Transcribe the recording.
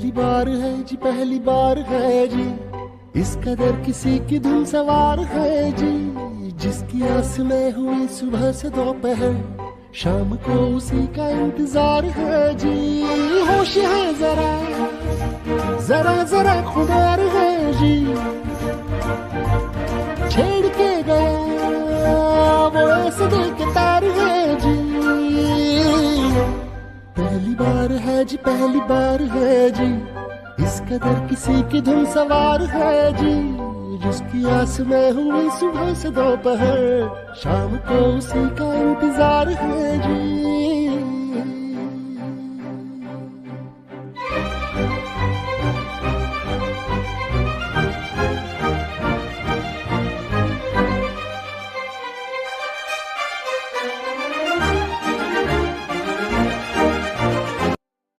पहली बार है जी, पहली बार है जी, इस कदर किसी की धुन सवार है जी। जिसकी आस में हुई सुबह से दोपहर, शाम को उसी का इंतजार है जी। होश है जरा जरा जरा खुमार है जी, छेड़ के गया वो ऐसे दिल के तार है जी। पहली बार है जी, पहली बार है जी, इस कदर किसी की धुन सवार है जी। जिसकी आस में हुई सुबह से दोपहर, शाम को उसी का इंतजार है जी।